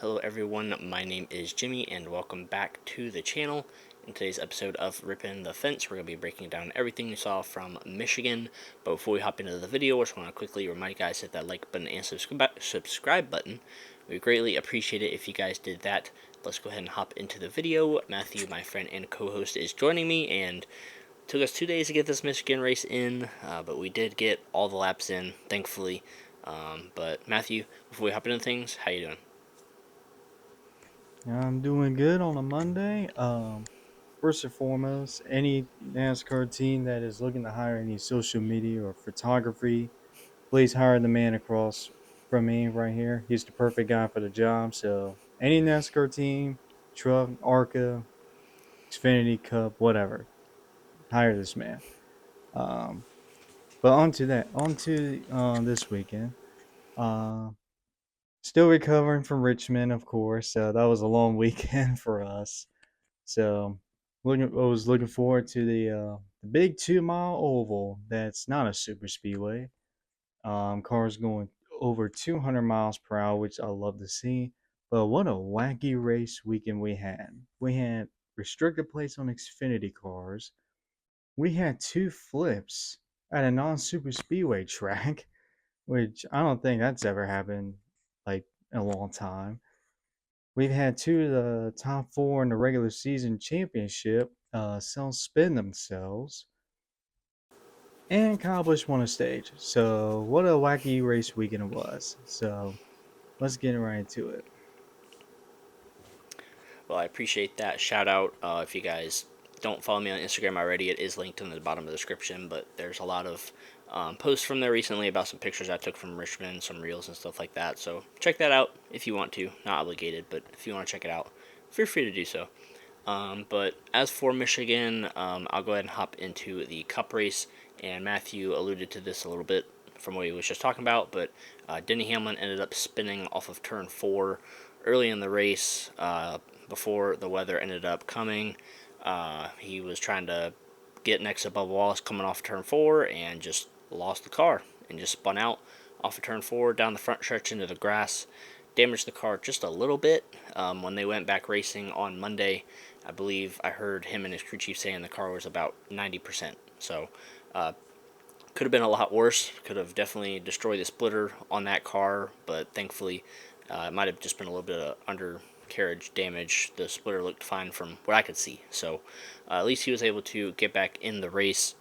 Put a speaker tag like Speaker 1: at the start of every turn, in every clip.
Speaker 1: Hello everyone, my name is Jimmy and welcome back to the channel. In today's episode of Rippin' the Fence, we're going to be breaking down everything you saw from Michigan. But before we hop into the video, I just want to quickly remind you guys to hit that like button and subscribe button. We greatly appreciate it if you guys did that. Let's go ahead and hop into the video. Matthew, my friend and co-host, is joining me, and it took us 2 days to get this Michigan race in, but we did get all the laps in, thankfully. But Matthew, before we hop into things, how you doing?
Speaker 2: I'm doing good on a Monday. First and foremost, any NASCAR team that is looking to hire any social media or photography, please hire the man across from me right here. He's the perfect guy for the job. So, any NASCAR team, truck, ARCA, Xfinity Cup, whatever, hire this man. Um, but on to this weekend. Uh, Still recovering from Richmond, of course. That was a long weekend for us. So, I was looking forward to the big 2 mile oval. That's not a super speedway. Cars going over 200 miles per hour, which I love to see. But what a wacky race weekend we had! We had restricted plates on Xfinity cars. We had two flips at a non-super speedway track, which I don't think that's ever happened like in a long time. We've had two of the top four in the regular season championship self spin themselves, and Kyle Busch won a stage. So, what a wacky race weekend it was. So, let's get right into it.
Speaker 1: Well, I appreciate that shout out. If you guys don't follow me on Instagram already, it is linked in the bottom of the description. But there's a lot of posts from there recently about some pictures I took from Richmond, some reels and stuff like that. So check that out if you want to. Not obligated, but if you want to check it out, feel free to do so. But as for Michigan, I'll go ahead and hop into the Cup race. And Matthew alluded to this a little bit from what he was just talking about, but Denny Hamlin ended up spinning off of turn 4 early in the race before the weather ended up coming. He was trying to get next to Bubba Wallace coming off turn 4 and just lost the car and just spun out off of turn 4 down the front stretch into the grass. Damaged the car just a little bit. When they went back racing on Monday, I believe I heard him and his crew chief saying the car was about 90%. So uh, could have been a lot worse. Could have definitely destroyed the splitter on that car, but thankfully it might have just been a little bit of undercarriage damage. The splitter looked fine from what I could see. So at least he was able to get back in the race.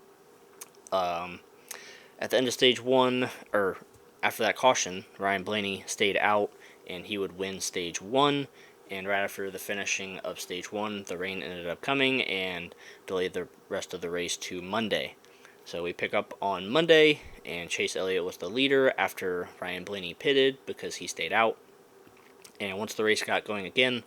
Speaker 1: At the end of stage 1, or after that caution, Ryan Blaney stayed out and he would win stage 1. And right after the finishing of stage 1, the rain ended up coming and delayed the rest of the race to Monday. So we pick up on Monday, and Chase Elliott was the leader after Ryan Blaney pitted because he stayed out. And once the race got going again,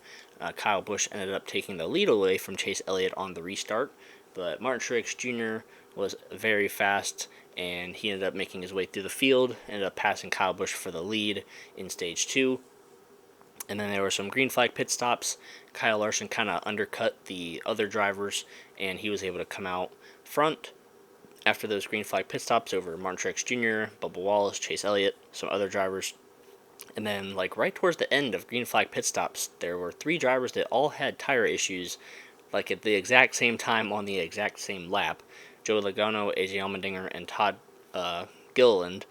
Speaker 1: Kyle Busch ended up taking the lead away from Chase Elliott on the restart. But Martin Truex Jr. was very fast, and he ended up making his way through the field, ended up passing Kyle Busch for the lead in stage 2. And then there were some green flag pit stops. Kyle Larson kind of undercut the other drivers, and he was able to come out front after those green flag pit stops over Martin Truex Jr., Bubba Wallace, Chase Elliott, some other drivers. And then, like right towards the end of green flag pit stops, there were 3 drivers that all had tire issues, like at the exact same time on the exact same lap. Joe Logano, AJ Allmendinger, and Todd Gilliland.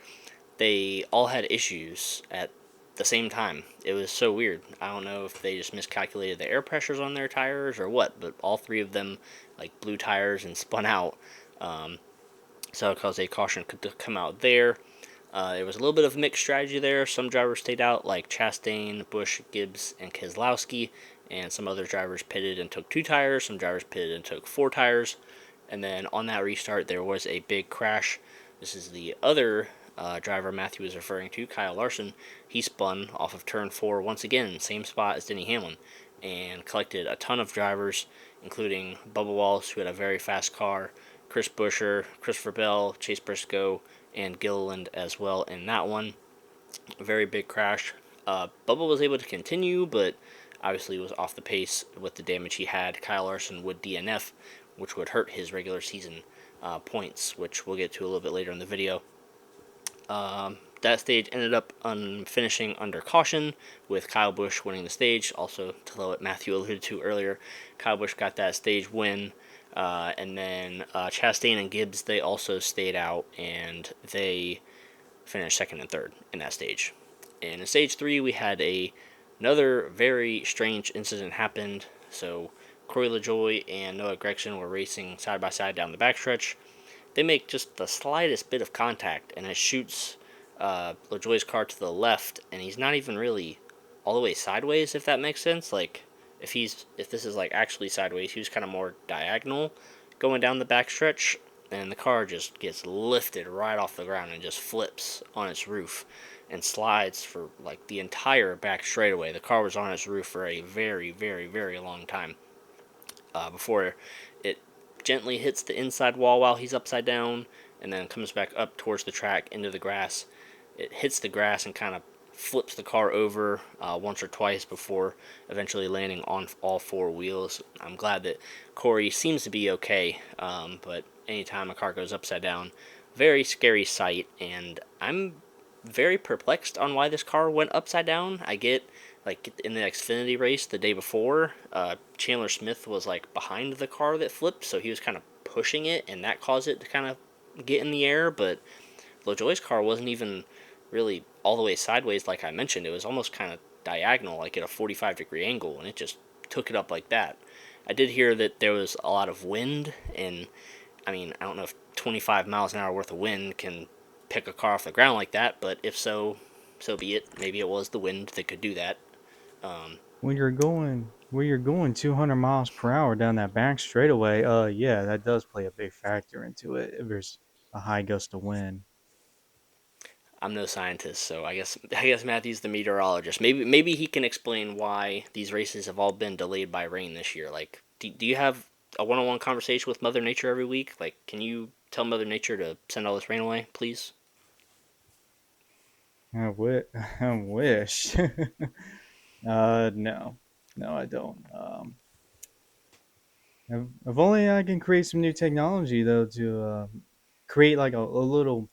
Speaker 1: They all had issues at the same time. It was so weird. I don't know if they just miscalculated the air pressures on their tires or what, but all 3 of them like blew tires and spun out. So it caused a caution to come out there. There was a little bit of mixed strategy there. Some drivers stayed out, like Chastain, Busch, Gibbs, and Keselowski, and some other drivers pitted and took 2 tires. Some drivers pitted and took 4 tires. And then on that restart, there was a big crash. This is the other driver Matthew was referring to, Kyle Larson. He spun off of turn 4 once again, same spot as Denny Hamlin, and collected a ton of drivers, including Bubba Wallace, who had a very fast car, Chris Buescher, Christopher Bell, Chase Briscoe, and Gilliland as well in that one. A very big crash. Bubba was able to continue, but obviously was off the pace with the damage he had. Kyle Larson would DNF, which would hurt his regular season points, which we'll get to a little bit later in the video. that stage ended up finishing under caution, with Kyle Busch winning the stage. Also, to what Matthew alluded to earlier, Kyle Busch got that stage win. And then Chastain and Gibbs, they also stayed out, and they finished second and third in that stage. And in stage three, we had another very strange incident happened. So Corey LaJoie and Noah Gragson were racing side by side down the backstretch. They make just the slightest bit of contact, and it shoots LaJoie's car to the left, and he's not even really all the way sideways, if that makes sense. Like, if this is like actually sideways, he was kind of more diagonal going down the backstretch, and the car just gets lifted right off the ground and just flips on its roof and slides for like the entire back straightaway. The car was on its roof for a very, very, very long time before it gently hits the inside wall while he's upside down and then comes back up towards the track into the grass. It hits the grass and kind of flips the car over once or twice before eventually landing on all four wheels. I'm glad that Corey seems to be okay, but anytime a car goes upside down, very scary sight, and I'm very perplexed on why this car went upside down. I get like in the Xfinity race the day before, Chandler Smith was like behind the car that flipped, so he was kind of pushing it, and that caused it to kind of get in the air. But LaJoie's car wasn't even really all the way sideways, like I mentioned. It was almost kind of diagonal, like at a 45-degree angle, and it just took it up like that. I did hear that there was a lot of wind, and I mean, I don't know if 25 miles an hour worth of wind can pick a car off the ground like that, but if so, so be it. Maybe it was the wind that could do that.
Speaker 2: When you're going 200 miles per hour down that back straightaway, yeah, that does play a big factor into it. If there's a high gust of wind.
Speaker 1: I'm no scientist, so I guess Matthew's the meteorologist. Maybe he can explain why these races have all been delayed by rain this year. Like, do you have a one-on-one conversation with Mother Nature every week? Like, can you tell Mother Nature to send all this rain away, please?
Speaker 2: I wish. No, no, I don't. If only I can create some new technology though to create like a little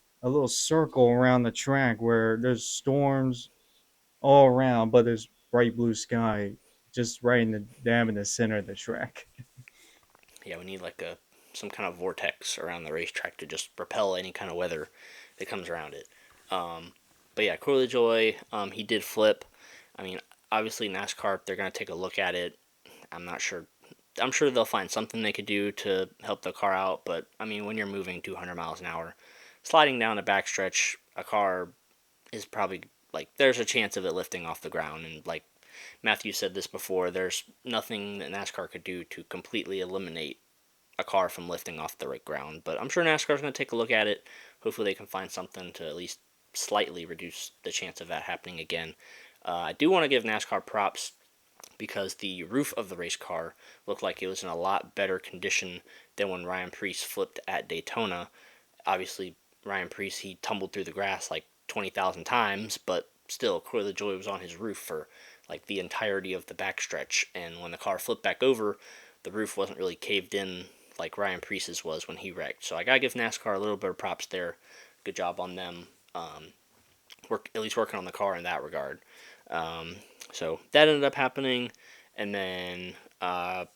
Speaker 2: circle around the track where there's storms all around, but there's bright blue sky just right in the dam in the center of the track.
Speaker 1: Yeah, we need like a some kind of vortex around the racetrack to just repel any kind of weather that comes around it. But yeah, Corey LaJoy, he did flip. I mean, obviously NASCAR, they're gonna take a look at it. I'm not sure. I'm sure they'll find something they could do to help the car out. But I mean, when you're moving 200 miles an hour, sliding down a backstretch, a car is probably like there's a chance of it lifting off the ground. And like Matthew said this before, there's nothing that NASCAR could do to completely eliminate a car from lifting off the right ground. But I'm sure NASCAR's going to take a look at it. Hopefully, they can find something to at least slightly reduce the chance of that happening again. I do want to give NASCAR props because the roof of the race car looked like it was in a lot better condition than when Ryan Preece flipped at Daytona. Obviously, Ryan Preece, he tumbled through the grass like 20,000 times, but still, Corey LaJoy was on his roof for like the entirety of the backstretch. And when the car flipped back over, the roof wasn't really caved in like Ryan Preece's was when he wrecked. So I gotta give NASCAR a little bit of props there. Good job on them. At least working on the car in that regard. Um, so that ended up happening, and then I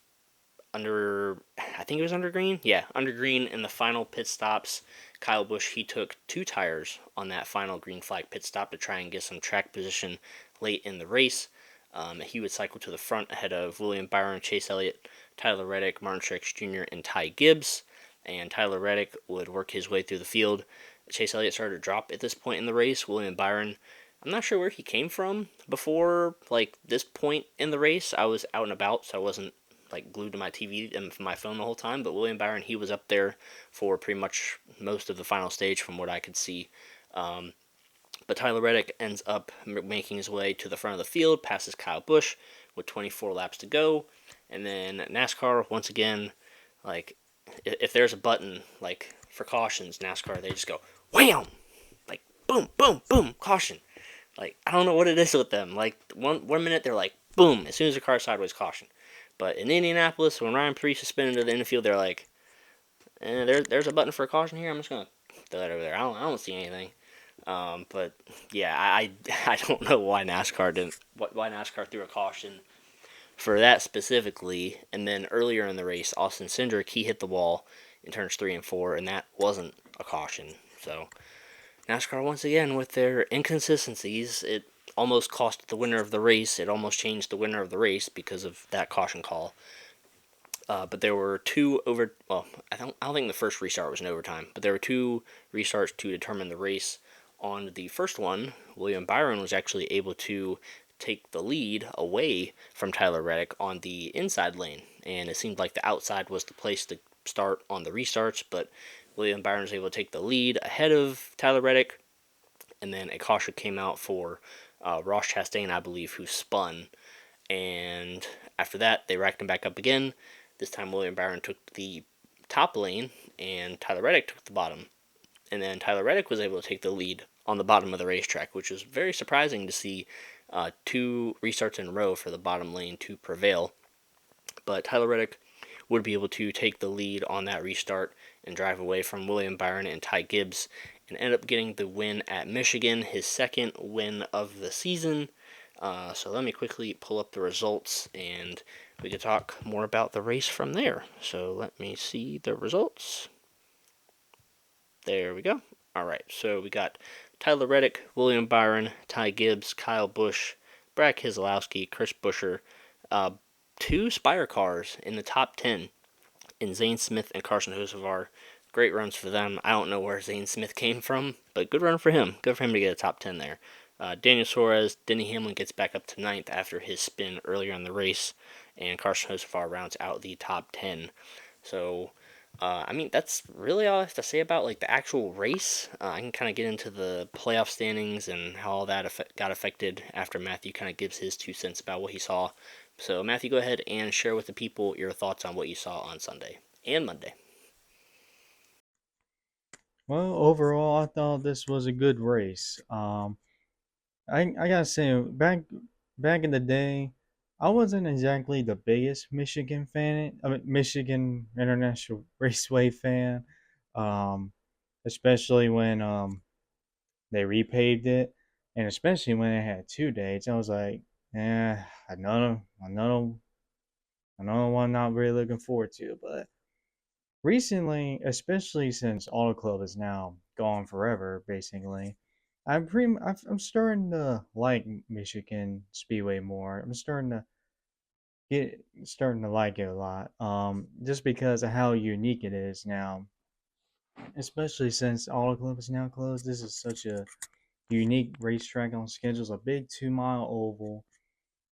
Speaker 1: think it was under green. Yeah, under green in the final pit stops. Kyle Busch, he took two tires on that final green flag pit stop to try and get some track position late in the race. He would cycle to the front ahead of William Byron, Chase Elliott, Tyler Reddick, Martin Truex Jr., and Ty Gibbs. And Tyler Reddick would work his way through the field. Chase Elliott started to drop at this point in the race. William Byron, I'm not sure where he came from before like this point in the race. I was out and about, so I wasn't like glued to my TV and my phone the whole time. But William Byron, he was up there for pretty much most of the final stage from what I could see. But Tyler Reddick ends up making his way to the front of the field, passes Kyle Busch with 24 laps to go, and then NASCAR once again, like if there's a button like for cautions, NASCAR they just go wham, like boom, boom, boom, caution. Like I don't know what it is with them. Like one minute they're like boom, as soon as the car's sideways, caution. But in Indianapolis, when Ryan Preece is spinning to the infield, they're like, there's a button for a caution here. I'm just gonna throw that over there. I don't see anything. But yeah, I don't know why NASCAR didn't why NASCAR threw a caution for that specifically. And then earlier in the race, Austin Cindric he hit the wall in turns 3 and 4, and that wasn't a caution. So NASCAR once again with their inconsistencies, it almost cost the winner of the race. It almost changed the winner of the race because of that caution call. But there were two over. Well, I don't think the first restart was in overtime, but there were two restarts to determine the race. On the first one, William Byron was actually able to take the lead away from Tyler Reddick on the inside lane, and it seemed like the outside was the place to start on the restarts. But William Byron was able to take the lead ahead of Tyler Reddick, and then a caution came out for Ross Chastain, I believe, who spun, and after that, they racked him back up again. This time, William Byron took the top lane, and Tyler Reddick took the bottom. And then Tyler Reddick was able to take the lead on the bottom of the racetrack, which was very surprising to see two restarts in a row for the bottom lane to prevail. But Tyler Reddick would be able to take the lead on that restart and drive away from William Byron and Ty Gibbs and end up getting the win at Michigan, his second win of the season. So let me quickly pull up the results and we can talk more about the race from there. So let me see the results. There we go. All right, so we got Tyler Reddick, William Byron, Ty Gibbs, Kyle Busch, Brad Keselowski, Chris Buescher, uh, two Spire cars in the top 10 in Zane Smith and Carson Hocevar. Great runs for them. I don't know where Zane Smith came from, but good run for him. Good for him to get a top 10 there. Daniel Suarez, Denny Hamlin gets back up to ninth after his spin earlier in the race, and Carson Hocevar rounds out the top 10. So, I mean, that's really all I have to say about like the actual race. I can kind of get into the playoff standings and how all that got affected after Matthew kind of gives his 2 cents about what he saw. So, Matthew, go ahead and share with the people your thoughts on what you saw on Sunday and Monday.
Speaker 2: Well, overall, I thought this was a good race. I gotta say, back in the day, I wasn't exactly the biggest Michigan fan. I mean, Michigan International Raceway fan, um, especially when they repaved it, and especially when it had 2 dates. I was like, another one not really looking forward to. But recently, especially since Auto Club is now gone forever, basically, I'm starting to like Michigan Speedway more. I'm starting to like it a lot. Just because of how unique it is now, especially since Auto Club is now closed. This is such a unique racetrack on schedule. It's a big 2 mile oval,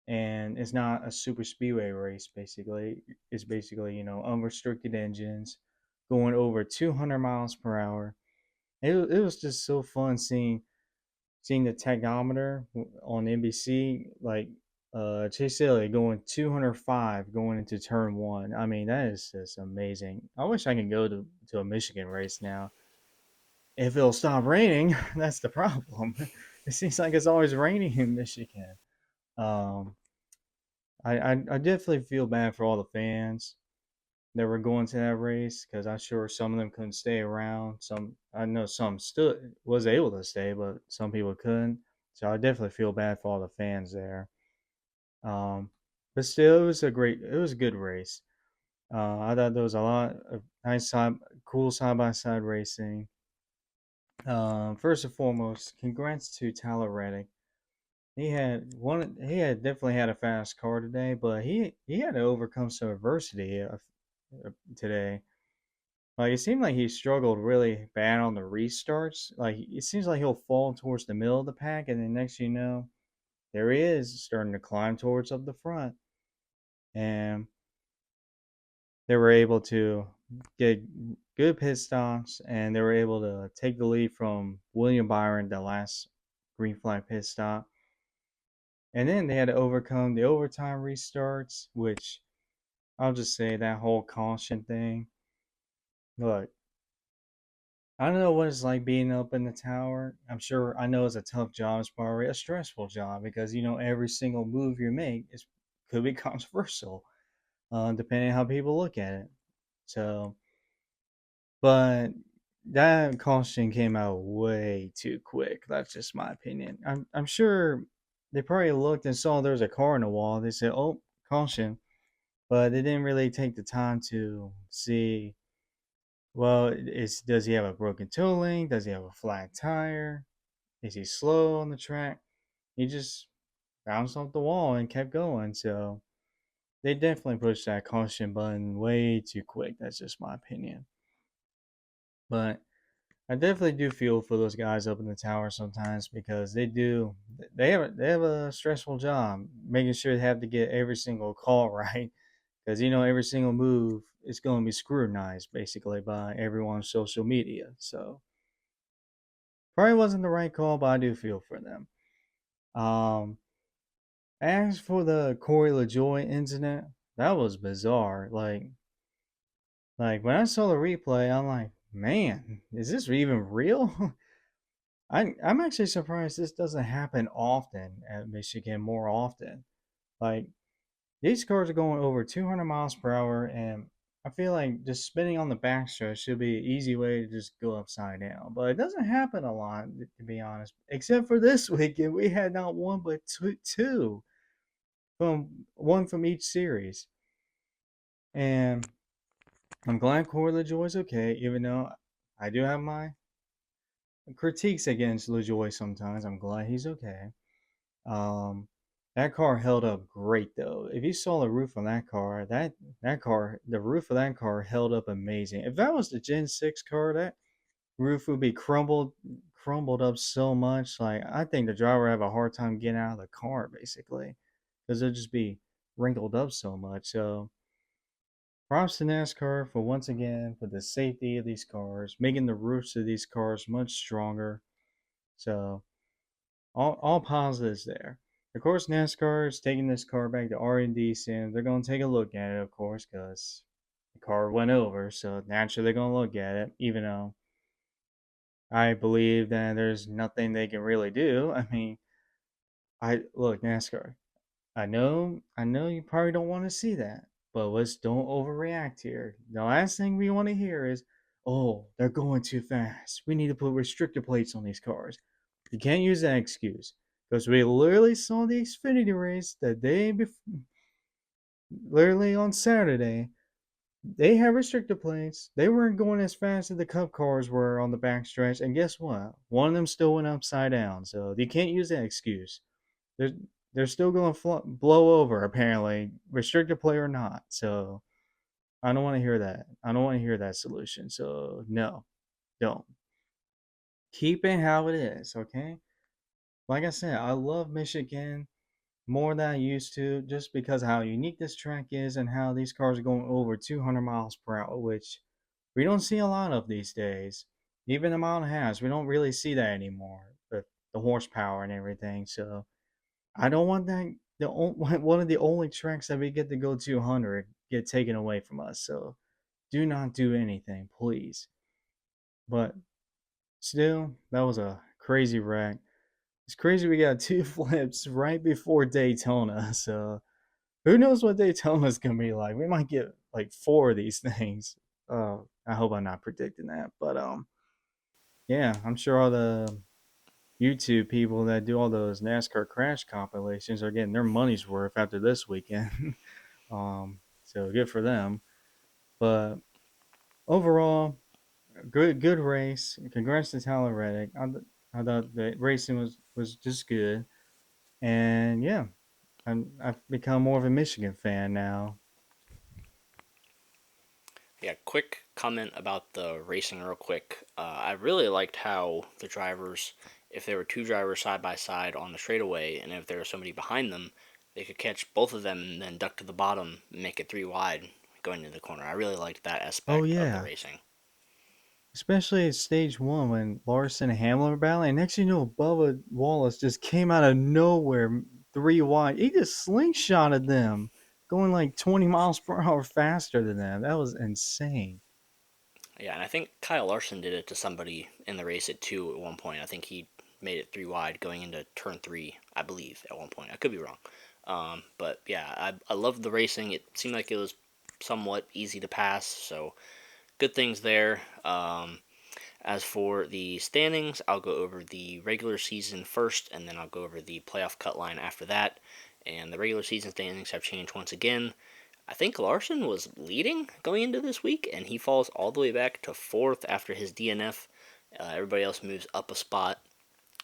Speaker 2: and it's not a super speedway race. Basically, it's basically unrestricted engines going over 200 miles per hour. It was just so fun seeing the tachometer on NBC, like Chase Elliott going 205 going into turn one. I mean, that is just amazing. I wish I could go to a Michigan race now. If it'll stop raining, that's the problem. It seems like it's always raining in Michigan. Um, I definitely feel bad for all the fans that were going to that race because I'm sure some of them couldn't stay around. Some I know some stood was able to stay, but some people couldn't. So I definitely feel bad for all the fans there. Um, but still, it was a good race. I thought there was a lot of cool side by side racing. First and foremost, congrats to Tyler Reddick. He had definitely had a fast car today, but he had to overcome some adversity today. Like it seemed like he struggled really bad on the restarts. Like it seems like he'll fall towards the middle of the pack, and then next you know, there he is starting to climb towards up the front. And they were able to get good pit stops, and they were able to take the lead from William Byron, the last green flag pit stop. And then they had to overcome the overtime restarts, which I'll just say that whole caution thing. Look, I don't know what it's like being up in the tower. I'm sure I know it's a tough job. It's probably a stressful job because every single move you make could be controversial, depending on how people look at it. So, but that caution came out way too quick. That's just my opinion. I'm sure they probably looked and saw there was a car in the wall. They said, "Oh, caution," but they didn't really take the time to see. Well, is does he have a broken toe link? Does he have a flat tire? Is he slow on the track? He just bounced off the wall and kept going. So they definitely pushed that caution button way too quick. That's just my opinion. But I definitely do feel for those guys up in the tower sometimes because they have a stressful job making sure they have to get every single call right because every single move is going to be scrutinized basically by everyone on social media. So probably wasn't the right call, but I do feel for them. Um, as for the Corey LaJoy incident, that was bizarre. Like when I saw the replay, I'm like, man, is this even real? I'm actually surprised this doesn't happen often at Michigan more often. Like these cars are going over 200 miles per hour, and I feel like just spinning on the backstretch should be an easy way to just go upside down. But it doesn't happen a lot, to be honest. Except for this weekend, we had not one but two from one from each series, and I'm glad Corey LaJoy's okay, even though I do have my critiques against LaJoy sometimes. I'm glad he's okay. Um, that car held up great though. If you saw the roof on the roof of that car held up amazing. If that was the Gen 6 car, that roof would be crumbled up so much. Like I think the driver would have a hard time getting out of the car basically, because it'd just be wrinkled up so much. So props to NASCAR for once again for the safety of these cars, making the roofs of these cars much stronger. So all positives there. Of course, NASCAR is taking this car back to R&D soon. They're going to take a look at it, of course, because the car went over. So naturally, they're going to look at it, even though I believe that there's nothing they can really do. I mean, I look NASCAR. I know you probably don't want to see that, but let's don't overreact here. The last thing we want to hear is, "Oh, they're going too fast. We need to put restrictor plates on these cars." You can't use that excuse because we literally saw the Xfinity race the day before, literally on Saturday. They had restrictor plates. They weren't going as fast as the Cup cars were on the backstretch, and guess what? One of them still went upside down. So you can't use that excuse. They're they're still going to blow over apparently, restrictor plate or not. So I don't want to hear that. I don't want to hear that solution. So no, don't. Keep it how it is, okay? Like I said, I love Michigan more than I used to just because of how unique this track is and how these cars are going over 200 miles per hour, which we don't see a lot of these days. Even the mile and a half, we don't really see that anymore. The horsepower and everything. So I don't want that. One of the only tracks that we get to go 200 get taken away from us. So do not do anything, please. But still, that was a crazy wreck. It's crazy we got two flips right before Daytona. So who knows what Daytona's gonna be like? We might get like four of these things. I hope I'm not predicting that, but yeah, I'm sure all the YouTube people that do all those NASCAR crash compilations are getting their money's worth after this weekend. So good for them. But overall, good race. Congrats to Tyler Reddick. I thought the racing was just good, and yeah, I've become more of a Michigan fan now.
Speaker 1: Yeah, quick comment about the racing, real quick. I really liked how the drivers, if there were two drivers side by side on the straightaway, and if there was somebody behind them, they could catch both of them and then duck to the bottom and make it three wide going into the corner. I really liked that
Speaker 2: Oh
Speaker 1: aspect of the
Speaker 2: yeah,
Speaker 1: racing.
Speaker 2: especially at stage one when Larson and Hamlin were battling. Next thing you know, Bubba Wallace just came out of nowhere, three wide. He just slingshotted them, going like 20 miles per hour faster than them. That was insane.
Speaker 1: Yeah, and I think Kyle Larson did it to somebody in the race at two at one point. I think he made it three wide going into turn three, I believe, at one point. I could be wrong. But yeah, I loved the racing. It seemed like it was somewhat easy to pass, so good things there. As for the standings, I'll go over the regular season first, and then I'll go over the playoff cut line after that. And the regular season standings have changed once again. I think Larson was leading going into this week, and he falls all the way back to fourth after his DNF. Everybody else moves up a spot.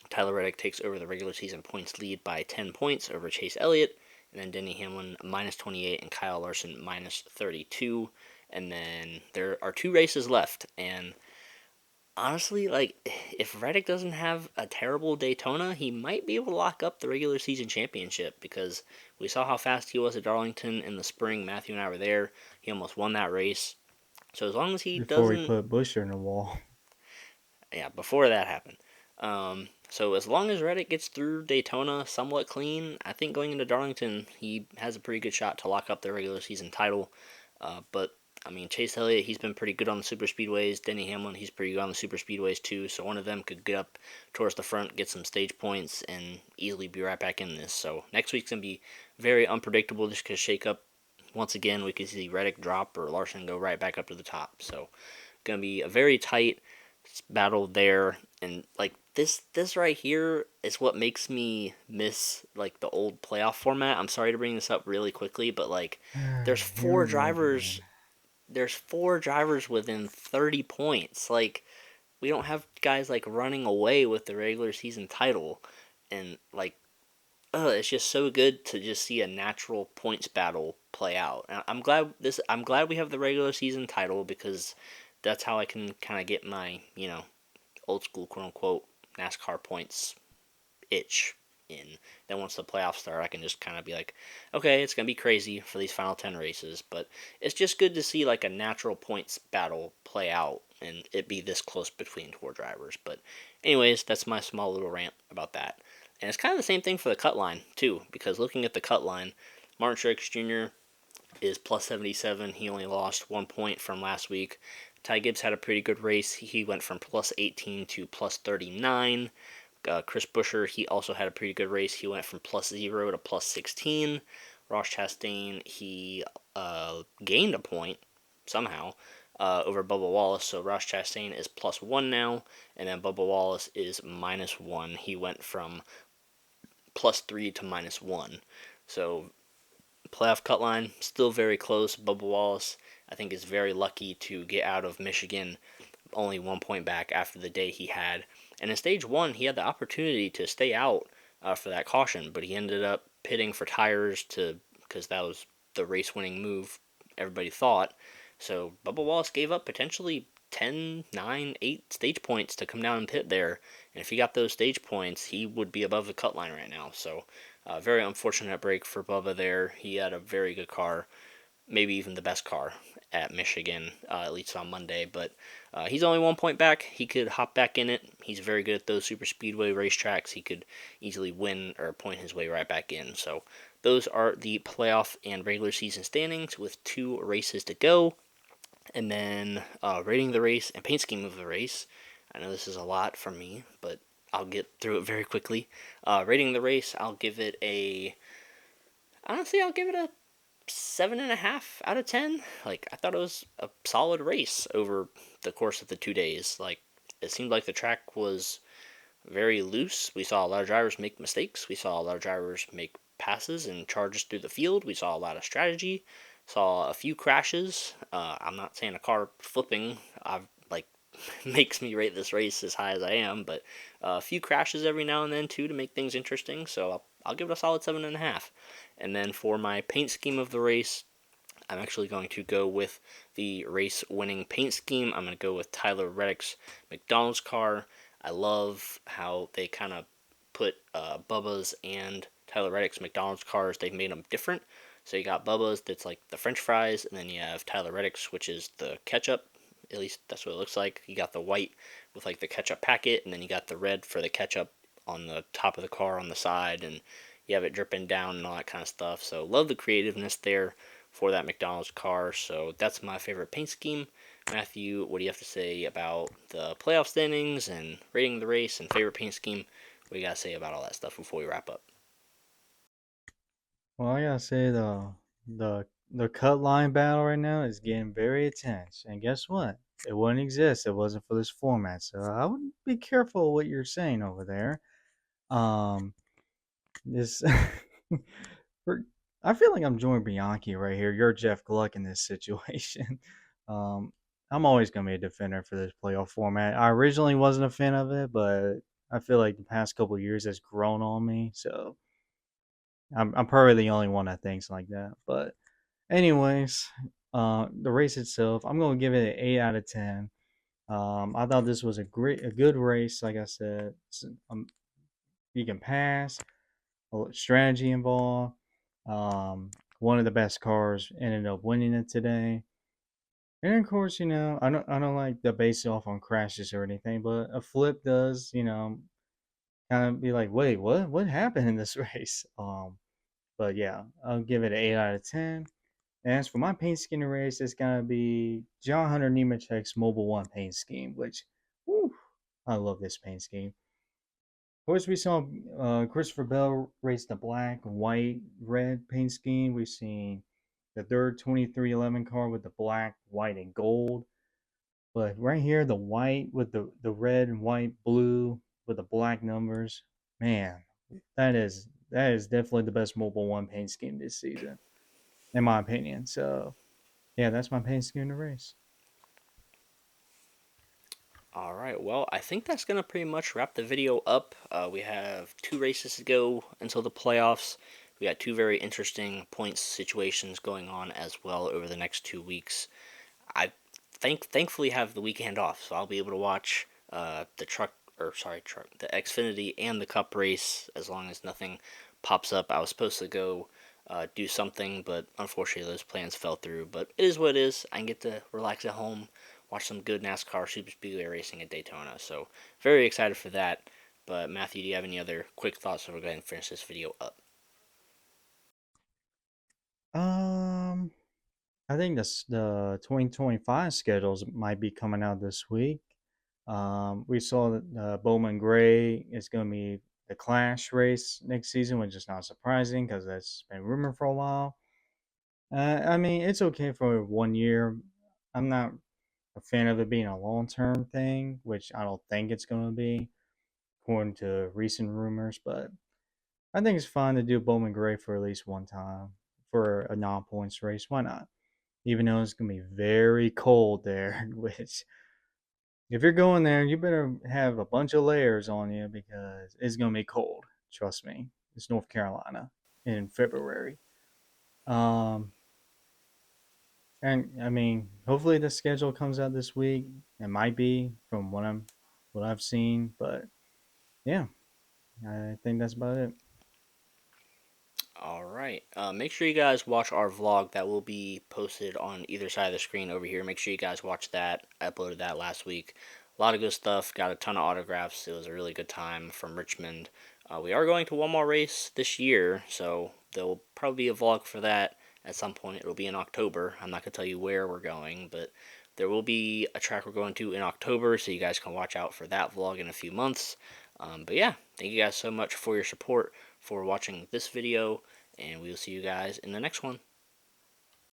Speaker 1: Tyler Reddick takes over the regular season points lead by 10 points over Chase Elliott, and then Denny Hamlin minus 28 and Kyle Larson minus 32. And then there are two races left, and honestly, like, if Reddick doesn't have a terrible Daytona, he might be able to lock up the regular season championship because we saw how fast he was at Darlington in the spring. Matthew and I were there. He almost won that race. So as long as he
Speaker 2: before we
Speaker 1: doesn't,
Speaker 2: put Busher in the wall.
Speaker 1: yeah, before that happened. So as long as Reddick gets through Daytona somewhat clean, I think going into Darlington, he has a pretty good shot to lock up the regular season title. But I mean, Chase Elliott, he's been pretty good on the super speedways. Denny Hamlin, he's pretty good on the super speedways too. So one of them could get up towards the front, get some stage points, and easily be right back in this. So next week's gonna be very unpredictable, just because shake up once again. We could see Reddick drop or Larson go right back up to the top. So gonna be a very tight battle there, and like this right here is what makes me miss like the old playoff format. I'm sorry to bring this up really quickly, but like there's
Speaker 2: Here
Speaker 1: four
Speaker 2: we go
Speaker 1: drivers
Speaker 2: again.
Speaker 1: there's four drivers within 30 points. Like we don't have guys like running away with the regular season title, and like it's just so good to just see a natural points battle play out. And I'm glad we have the regular season title because that's how I can kind of get my old school quote unquote NASCAR points itch in. Then once the playoffs start, I can just kind of be like, okay, it's gonna be crazy for these final 10 races, but it's just good to see like a natural points battle play out and it be this close between four drivers. But anyways, that's my small little rant about that. And it's kind of the same thing for the cut line too, because looking at the cut line, Martin Truex Jr. is plus 77. He only lost 1 point from last week. Ty Gibbs had a pretty good race. He went from plus 18 to plus 39. Chris Buescher, he also had a pretty good race. He went from plus 0 to plus 16. Ross Chastain, he gained a point somehow over Bubba Wallace. So Ross Chastain is plus 1 now, and then Bubba Wallace is minus 1. He went from plus 3 to minus 1. So playoff cut line still very close. Bubba Wallace, I think, is very lucky to get out of Michigan only 1 point back after the day he had. And in stage one, he had the opportunity to stay out for that caution, but he ended up pitting for tires to because that was the race-winning move. Everybody thought. So Bubba Wallace gave up potentially 10, 9, 8 stage points to come down and pit there. And if he got those stage points, he would be above the cut line right now. So, very unfortunate break for Bubba there. He had a very good car, maybe even the best car at Michigan, at least on Monday. But he's only 1 point back. He could hop back in it. He's very good at those super speedway racetracks. He could easily win or point his way right back in. So those are the playoff and regular season standings with 2 races to go. And then rating the race and paint scheme of the race. I know this is a lot from me, but I'll get through it very quickly. Rating the race, I'll give it a. Honestly, I'll give it a 7.5 out of 10. Like I thought it was a solid race over the course of the 2 days. Like it seemed like the track was very loose. We saw a lot of drivers make mistakes. We saw a lot of drivers make passes and charges through the field. We saw a lot of strategy. Saw a few crashes. I'm not saying a car flipping. I've like makes me rate this race as high as I am, but a few crashes every now and then too to make things interesting. So I'll give it a solid 7.5. And then for my paint scheme of the race, I'm actually going to go with the race winning paint scheme. I'm going to go with Tyler Reddick's McDonald's car. I love how they kind of put Bubba's and Tyler Reddick's McDonald's cars, they've made them different. So you got Bubba's that's like the French fries, and then you have Tyler Reddick's, which is the ketchup. At least that's what it looks like. You got the white with like the ketchup packet, and then you got the red for the ketchup on the top of the car on the side, and you have it dripping down and all that kind of stuff. So love the creativeness there for that McDonald's car. So that's my favorite paint scheme. Matthew, what do you have to say about the playoff standings and rating the race and favorite paint scheme? What do you got to say about all that stuff before we wrap up?
Speaker 2: Well, I gotta say the cut line battle right now is getting very intense. And guess what? it wouldn't exist. It wasn't for this format. So I would be careful what you're saying over there. Um, this, I feel like I'm Joey Bianchi right here. You're Jeff Gluck in this situation. Um, I'm always gonna be a defender for this playoff format. I originally wasn't a fan of it, but I feel like the past couple of years has grown on me. So I'm probably the only one that thinks like that. But anyways, the race itself, I'm gonna give it an 8 out of 10. I thought this was a good race. Like I said, you can pass, a little strategy involved. Um, One of the best cars ended up winning it today. And of course, I don't like to base it off on crashes or anything, but a flip does, kind of be like, wait, what? What happened in this race? But yeah, I'll give it an 8 out of 10. And as for my paint scheme race, it's gonna be John Hunter Nemechek's Mobile One paint scheme, which, whew, I love this paint scheme. Of course, we saw Christopher Bell race the black, white, red paint scheme. We've seen the third 2311 car with the black, white, and gold. But right here, the white with the red and white, blue with the black numbers. Man, that is definitely the best Mobile One paint scheme this season, in my opinion. So yeah, that's my paint scheme to race.
Speaker 1: All right, well, I think that's going to pretty much wrap the video up. We have 2 races to go until the playoffs. We got 2 very interesting points situations going on as well over the next 2 weeks. I thankfully have the weekend off, so I'll be able to watch the Xfinity and the Cup race as long as nothing pops up. I was supposed to go do something, but unfortunately those plans fell through. But it is what it is. I can get to relax at home, watch some good NASCAR Super Speedway racing at Daytona. So very excited for that. But Matthew, do you have any other quick thoughts before we go ahead and finish this video up?
Speaker 2: Um, I think the 2025 schedules might be coming out this week. We saw that Bowman Gray is going to be the Clash race next season, which is not surprising because that's been rumored for a while. I mean, it's okay for 1 year. I'm not a fan of it being a long term thing, which I don't think it's going to be, according to recent rumors. But I think it's fine to do Bowman Gray for at least one time for a non points race. Why not? Even though it's going to be very cold there, which if you're going there, you better have a bunch of layers on you because it's going to be cold. Trust me. It's North Carolina in February. Um, and I mean, hopefully the schedule comes out this week. It might be from what I've seen, but yeah, I think that's about it.
Speaker 1: All right. Make sure you guys watch our vlog that will be posted on either side of the screen over here. Make sure you guys watch that. I uploaded that last week. A lot of good stuff. Got a ton of autographs. It was a really good time from Richmond. We are going to one more race this year, so there will probably be a vlog for that at some point. It'll be in October. I'm not going to tell you where we're going, but there will be a track we're going to in October, so you guys can watch out for that vlog in a few months. But yeah, thank you guys so much for your support, for watching this video, and we will see you guys in the next one.